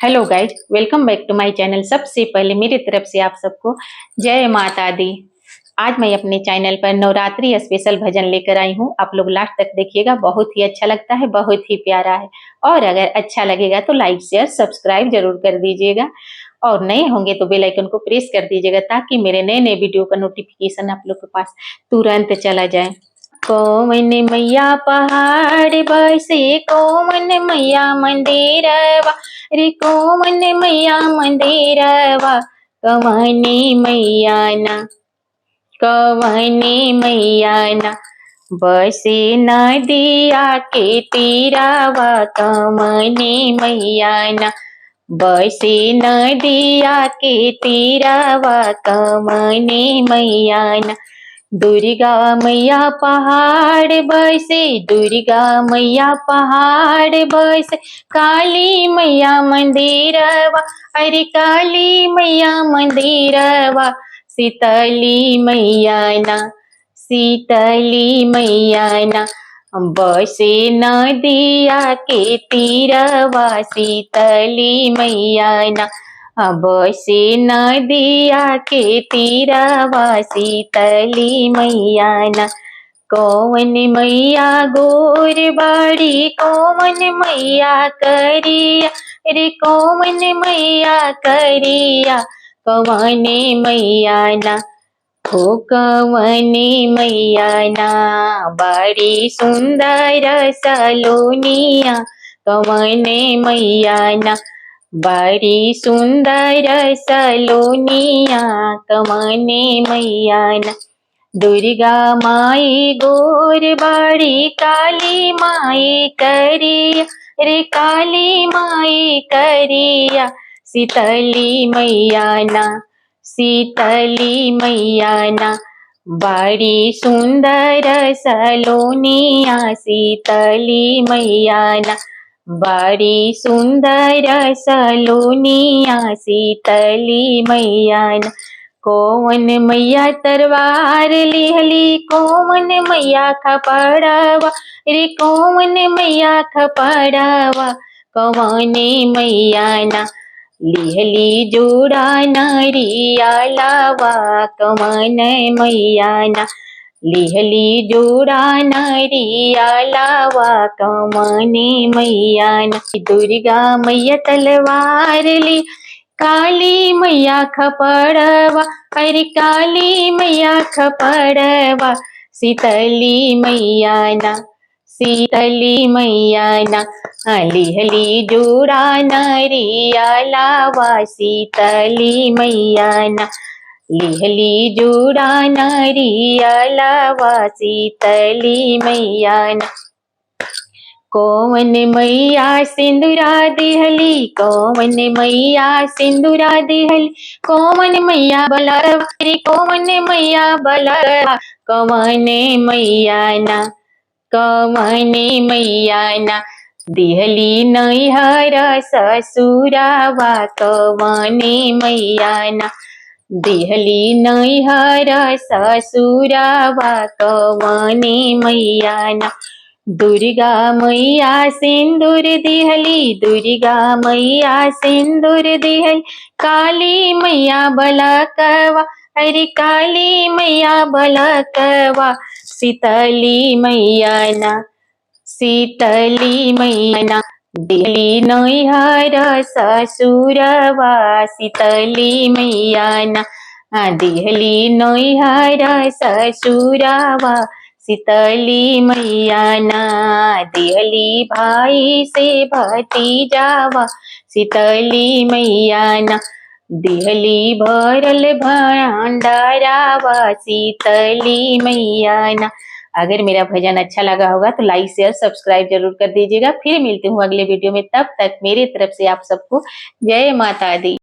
Hello guys, welcome back to my channel. सबसे पहले मेरी तरफ से आप सबको जय माता दी। आज मैं अपने चैनल पर नवरात्रि स्पेशल भजन लेकर आई हूँ। आप लोग लास्ट तक देखिएगा, बहुत ही अच्छा लगता है, बहुत ही प्यारा है। और अगर अच्छा लगेगा तो लाइक शेयर सब्सक्राइब जरूर कर दीजिएगा, और नए होंगे तो बेल आइकन को प्रेस कर दीजिएगा ताकि मेरे नए नए वीडियो का नोटिफिकेशन आप लोग के पास तुरंत चला जाए। कौन मैया पहाड़ बसे, कौन मैया मंदिरवा रे, कौन मैया मंदिरवा, कवने मैया ना, कवने मैया ना, बसे नदिया के तीरावा, कवने मैया ना, बसे नदिया के तीरावा, कवने मैया ना। दुर्गा मैया पहाड़ बसे, दुर्गा मैया पहाड़ बसे, काली मैया मंदिरवा, अरे काली मैया मंदिरवा, शीतली मैया ना, शीतली मैया ना, बसे नदिया के तीरवा, शीतली मैया ना, बसे नदिया के तीरवा, शीतली मैया ना। कौन मैया गोर बाड़ी, कौन मैया करिया रे, कौन मैया करिया, कवने मैया ना, हो कवने मैया ना, बड़ी सुंदर सलोनिया, कवने मैया ना, बड़ी सुंदर सलोनिया, कवने मैया ना। दुर्गा माई गोर बाड़ी, काली माई करिया रे, काली माई करिया, शीतली मैया ना, शीतली मैया ना, बड़ी सुंदर सलोनिया, शीतली मैया ना, बड़ी सुंदर सलोनिया, शीतली मैया ना। कौन मैया तलवार लिहली, कौन मैया खपड़वा रे, कौन मैया खपड़वा, कवने मैया ना, लिहली जोड़ा नरिया लावा, कवन मैया ना, लिहली जोड़ा नरिया लावा, कवने मैया ना। दुर्गा मैया तलवार ली, काली मैया खपड़वा, अरे काली मैया खपड़वा, शीतली मैया ना, शीतली मैया ना, लिहली जोड़ा नरिया लावा, शीतली मैया ना, लिहली जोड़ा नरिया लावा, शीतली मैया ना। कौन मैया सिंदूरा दिहली, कौन मैया सिंदूरा दिहली, कौन मैया बलरवा रे, कौन मैया बलरवा, कौन मैया ना, कौन मैया ना, दिहली नैहर ससुरावा, कौन मैया ना, दिहली नैहर ससुरावा, कौन मैया ना। दुर्गा मैया सिंदूर दिहली, दुर्गा मैया सिंदूर दिहली, काली मैया बलकवा, अरे काली मैया बलकवा, शीतली मैया ना, शीतली मैया ना, दिहली नैहर ससुरवा, शीतली मैया ना, दिहली नैहर ससुरवा, शीतली मैया ना, दिहली भाई से भतीजावा, शीतली मैया ना, दिहली भरल भंडारावा, शीतली मैया ना। अगर मेरा भजन अच्छा लगा होगा तो लाइक शेयर सब्सक्राइब जरूर कर दीजिएगा। फिर मिलती हूँ अगले वीडियो में, तब तक मेरी तरफ से आप सबको जय माता दी।